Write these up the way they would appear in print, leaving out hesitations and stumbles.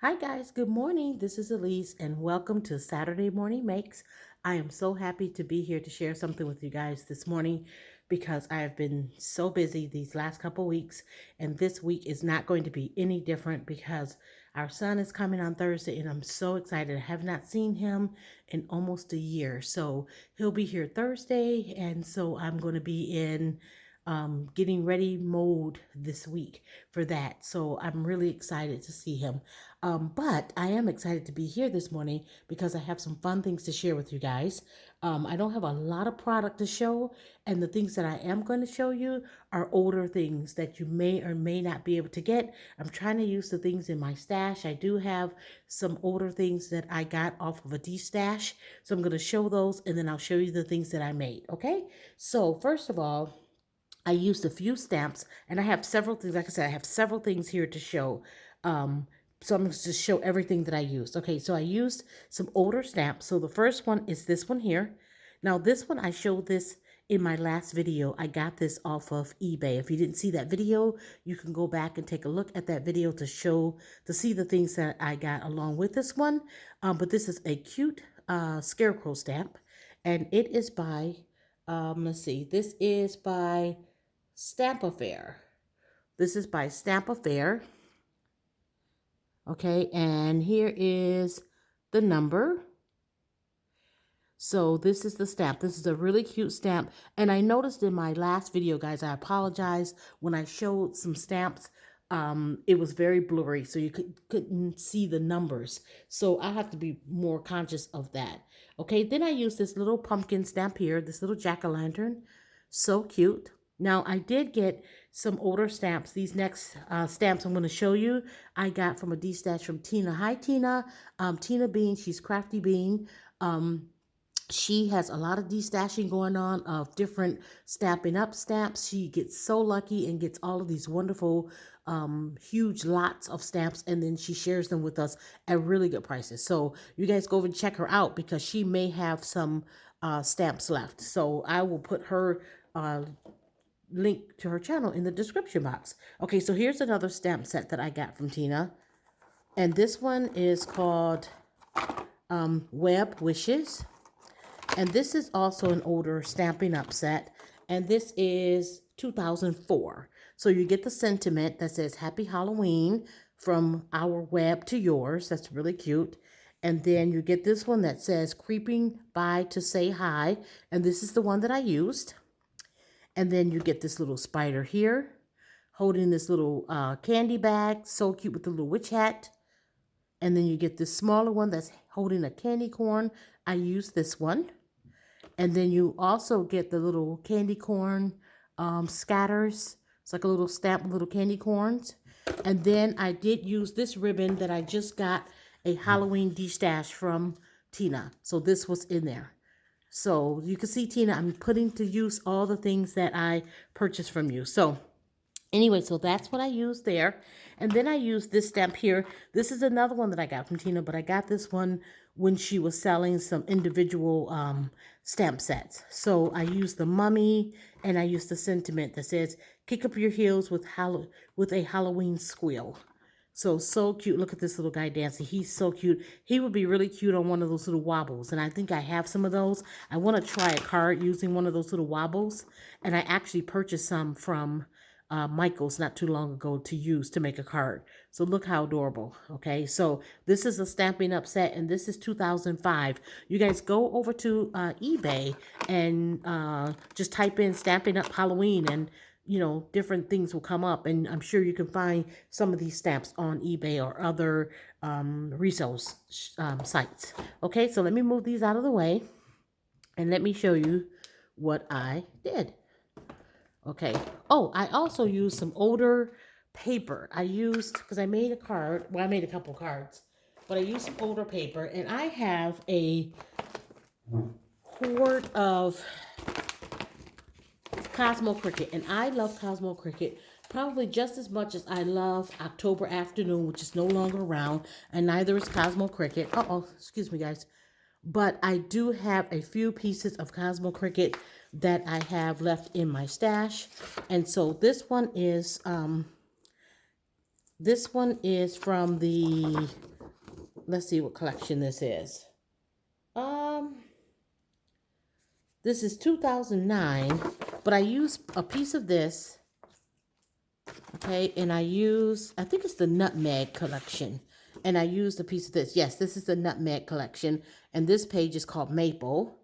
Hi guys, good morning. This is Elise and welcome to Saturday Morning Makes. I am so happy to be here to share something with you guys this morning because I have been so busy these last couple weeks, and this week is not going to be any different because our son is coming on Thursday and I'm so excited. I have not seen him in almost a year. So he'll be here Thursday, and so I'm going to be in getting ready mode this week for that. So I'm really excited to see him. But I am excited to be here this morning because I have some fun things to share with you guys. I don't have a lot of product to show, and the things that I am going to show you are older things that you may or may not be able to get. I'm trying to use the things in my stash. I do have some older things that I got off of a destash, so I'm going to show those, and then I'll show you the things that I made, okay? So first of all, I used a few stamps, and I have several things. Like I said, I have several things here to show. So I'm going to just show everything that I used. Okay, so I used some older stamps. So the first one is this one here. Now this one, I showed this in my last video. I got this off of eBay. If you didn't see that video, you can go back and take a look at that video to see the things that I got along with this one. But this is a cute scarecrow stamp, and it is by, let's see, this is by Stamp Affair. This is by Stamp Affair. Okay, and here is the number. So this is the stamp. This is a really cute stamp. And I noticed in my last video, guys, I apologize, when I showed some stamps, it was very blurry, so you couldn't see the numbers. So I have to be more conscious of that. Okay, then I used this little pumpkin stamp here, this little jack-o'-lantern. So cute. Now, I did get some older stamps. These next stamps I'm going to show you, I got from a destash from Tina. Hi, Tina. Tina Bean, she's Crafty Bean. She has a lot of destashing going on of different Stampin' Up stamps. She gets so lucky and gets all of these wonderful, huge lots of stamps, and then she shares them with us at really good prices. So you guys go over and check her out because she may have some stamps left. So I will put her link to her channel in the description box. Okay, so here's another stamp set that I got from Tina. And this one is called Web Wishes. And this is also an older Stampin' Up set. And this is 2004. So you get the sentiment that says Happy Halloween from our web to yours. That's really cute. And then you get this one that says Creeping by to Say Hi. And this is the one that I used. And then you get this little spider here holding this little candy bag. So cute with the little witch hat. And then you get this smaller one that's holding a candy corn. I used this one. And then you also get the little candy corn scatters. It's like a little stamp of little candy corns. And then I did use this ribbon that I just got a Halloween destash from Tina. So this was in there. So you can see, Tina, I'm putting to use all the things that I purchased from you. So anyway, so that's what I used there. And then I used this stamp here. This is another one that I got from Tina, but I got this one when she was selling some individual stamp sets. So I used the mummy, and I used the sentiment that says, kick up your heels with a Halloween squeal. So cute. Look at this little guy dancing. He's so cute. He would be really cute on one of those little wobbles. And I think I have some of those. I want to try a card using one of those little wobbles. And I actually purchased some from Michael's not too long ago to use to make a card. So look how adorable. Okay, so this is a Stampin' Up set, and this is 2005. You guys go over to eBay and just type in Stampin' Up Halloween, and you know, different things will come up, and I'm sure you can find some of these stamps on eBay or other resale sites. Okay, so let me move these out of the way, and let me show you what I did. Okay. Oh, I also used some older paper. I used, because I made a card, well, I made a couple cards, but I used some older paper, and I have a hoard of Cosmo Cricket, and I love Cosmo Cricket probably just as much as I love October Afternoon, which is no longer around, and neither is Cosmo Cricket. Excuse me, guys. But I do have a few pieces of Cosmo Cricket that I have left in my stash. And so this one is from the let's see what collection this is. This is 2009, but I use a piece of this, okay, and I think it's the nutmeg collection, and I used a piece of this. Yes, this is the nutmeg collection, and this page is called Maple,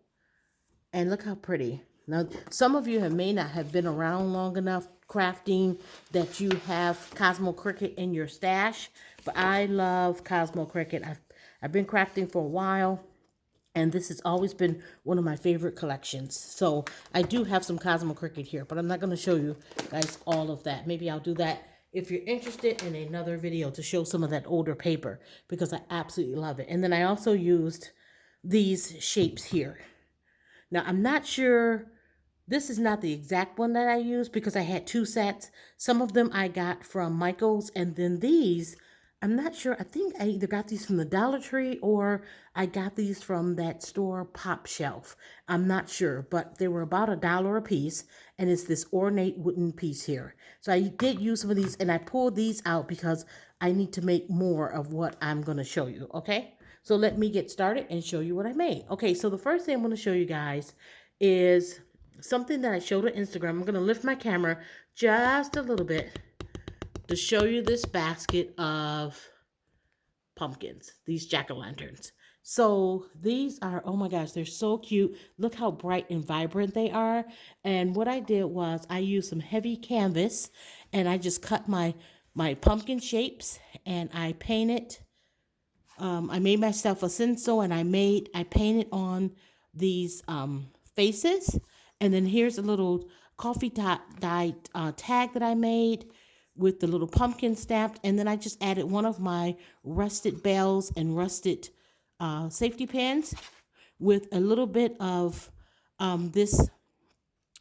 and look how pretty. Now, some of you may not have been around long enough crafting that you have Cosmo Cricut in your stash, but I love Cosmo Cricut. I've been crafting for a while, and this has always been one of my favorite collections. So I do have some Cosmo Cricut here, but I'm not going to show you guys all of that. Maybe I'll do that if you're interested in another video to show some of that older paper, because I absolutely love it. And then I also used these shapes here. Now, I'm not sure, this is not the exact one that I used because I had two sets. Some of them I got from Michael's, and then these, I'm not sure. I think I either got these from the Dollar Tree or I got these from that store Pop Shelf. I'm not sure, but they were about $1 a piece, and it's this ornate wooden piece here. So I did use some of these, and I pulled these out because I need to make more of what I'm going to show you, okay? So let me get started and show you what I made. Okay, so the first thing I'm going to show you guys is something that I showed on Instagram. I'm going to lift my camera just a little bit to show you this basket of pumpkins, these jack-o'-lanterns. So these are, oh my gosh, they're so cute. Look how bright and vibrant they are. And what I did was I used some heavy canvas, and I just cut my pumpkin shapes, and I painted. I made myself a stencil, and I painted on these faces. And then here's a little coffee dyed tag that I made with the little pumpkin stamped. And then I just added one of my rusted bells and rusted safety pins with a little bit of this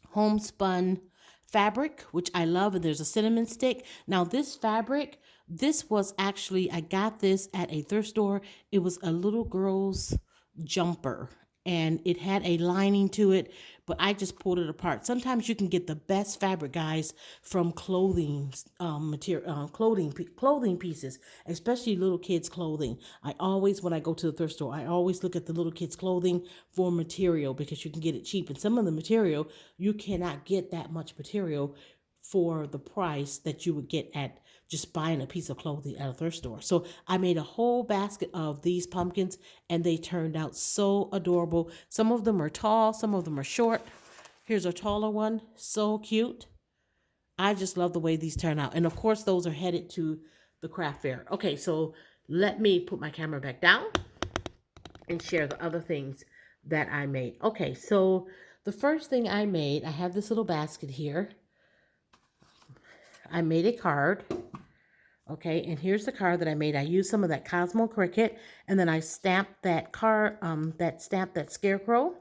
homespun fabric, which I love, and there's a cinnamon stick. Now this fabric, this was actually, I got this at a thrift store. It was a little girl's jumper, and it had a lining to it, but I just pulled it apart. Sometimes you can get the best fabric, guys, from clothing material, clothing pieces, especially little kids' clothing. I always, when I go to the thrift store, I always look at the little kids' clothing for material because you can get it cheap. And some of the material, you cannot get that much material for the price that you would get at just buying a piece of clothing at a thrift store. So I made a whole basket of these pumpkins, and they turned out so adorable. Some of them are tall, some of them are short. Here's a taller one, so cute. I just love the way these turn out. And of course, those are headed to the craft fair. Okay, so let me put my camera back down and share the other things that I made. Okay, so the first thing I made, I have this little basket here. I made a card. Okay, and here's the card that I made. I used some of that Cosmo Cricut, and then I stamped that card, that scarecrow.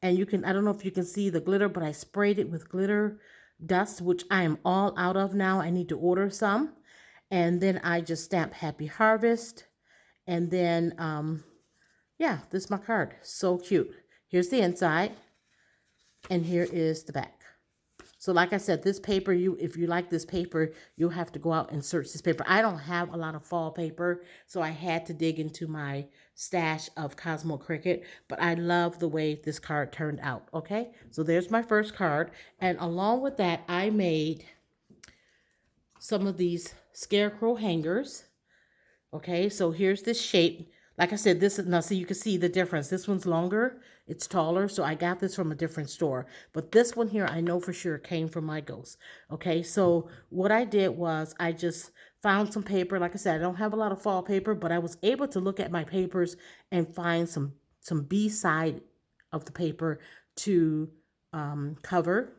And you can, I don't know if you can see the glitter, but I sprayed it with glitter dust, which I am all out of now. I need to order some. And then I just stamped Happy Harvest. And then, yeah, this is my card. So cute. Here's the inside, and here is the back. So like I said, this paper, if you like this paper, you'll have to go out and search this paper. I don't have a lot of fall paper, so I had to dig into my stash of Cosmo Cricut, but I love the way this card turned out, okay? So there's my first card, and along with that, I made some of these scarecrow hangers, okay? So here's this shape. Like I said, this is, now so you can see the difference. This one's longer, it's taller, so I got this from a different store. But this one here, I know for sure came from Michael's. Okay, so what I did was I just found some paper. Like I said, I don't have a lot of fall paper, but I was able to look at my papers and find some B-side of the paper to cover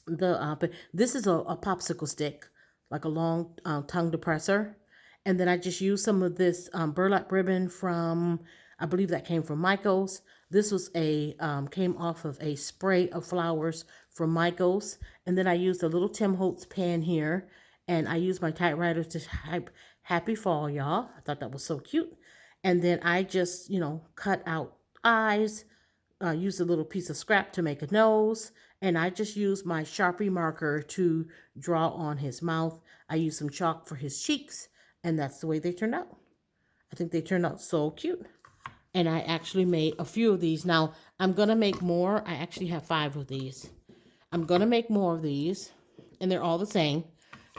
the, this is a popsicle stick, like a long tongue depressor. And then I just used some of this burlap ribbon from, I believe that came from Michael's. This was came off of a spray of flowers from Michael's. And then I used a little Tim Holtz pen here. And I used my typewriter to type Happy Fall, y'all. I thought that was so cute. And then I just, cut out eyes, used a little piece of scrap to make a nose. And I just used my Sharpie marker to draw on his mouth. I used some chalk for his cheeks. And that's the way they turned out. I think they turned out so cute. And I actually made a few of these. Now, I'm going to make more. I actually have 5 of these. I'm going to make more of these. And they're all the same.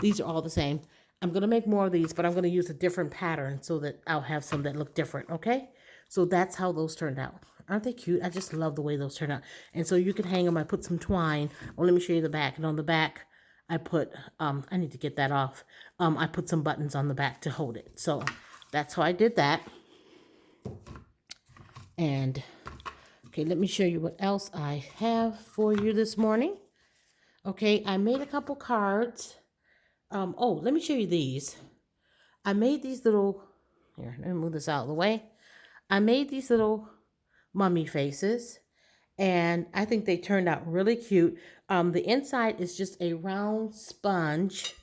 These are all the same. I'm going to make more of these, but I'm going to use a different pattern so that I'll have some that look different, okay? So that's how those turned out. Aren't they cute? I just love the way those turned out. And so you can hang them. I put some twine. Oh, let me show you the back. And on the back, I put, I need to get that off. I put some buttons on the back to hold it. So that's how I did that. And, okay, let me show you what else I have for you this morning. Okay, I made a couple cards. Oh, let me show you these. I made these little, here, let me move this out of the way. I made these little mummy faces, and I think they turned out really cute. The inside is just a round sponge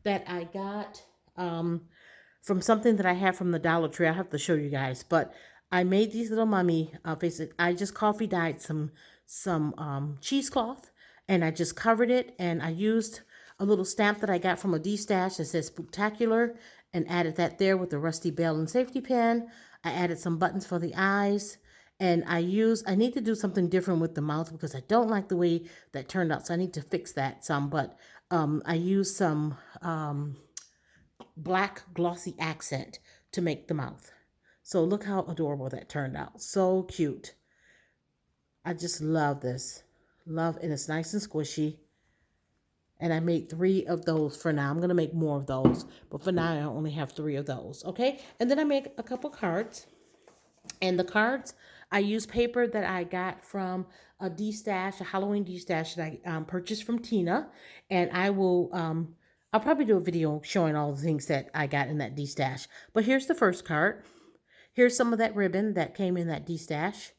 that I got from something that I have from the Dollar Tree. I have to show you guys, but I made these little mummy faces. I just coffee dyed some cheesecloth, and I just covered it, and I used a little stamp that I got from a destash that says Spooktacular, and added that there with the rusty bell and safety pin. I added some buttons for the eyes, and I need to do something different with the mouth because I don't like the way that turned out, so I need to fix that some, but I used some black glossy accent to make the mouth. So look how adorable that turned out. So cute. I just love this. Love, and it's nice and squishy. And I made 3 of those for now. I'm going to make more of those. But for now, I only have 3 of those. Okay? And then I made a couple cards. And the cards, I use paper that I got from a destash, a Halloween destash that I purchased from Tina. And I will, I'll probably do a video showing all the things that I got in that destash. But here's the first card. Here's some of that ribbon that came in that destash.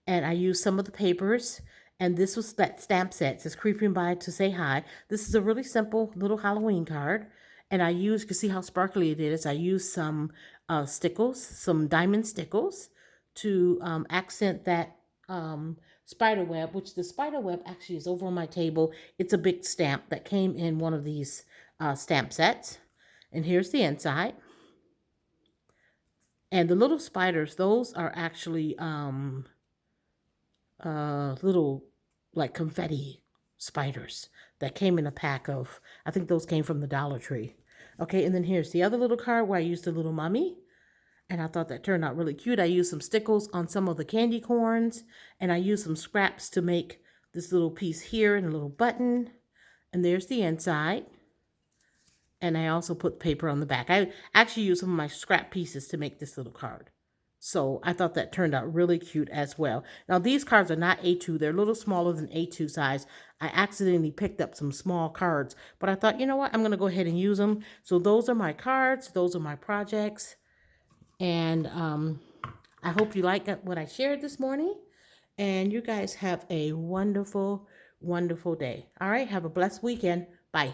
And I used some of the papers. And this was that stamp set. It says creeping by to say hi. This is a really simple little Halloween card. And I used, you can see how sparkly it is. I used some stickles, some diamond stickles to accent that spider web, which the spider web actually is over on my table. It's a big stamp that came in one of these stamp sets. And here's the inside. And the little spiders, those are actually little like confetti spiders that came in a pack of, I think those came from the Dollar Tree. Okay, and then here's the other little card where I used a little mummy. And I thought that turned out really cute. I used some stickles on some of the candy corns. And I used some scraps to make this little piece here and a little button. And there's the inside. And I also put paper on the back. I actually used some of my scrap pieces to make this little card. So I thought that turned out really cute as well. Now these cards are not A2. They're a little smaller than A2 size. I accidentally picked up some small cards. But I thought, you know what? I'm going to go ahead and use them. So those are my cards. Those are my projects. And I hope you like what I shared this morning. And you guys have a wonderful, wonderful day. All right. Have a blessed weekend. Bye.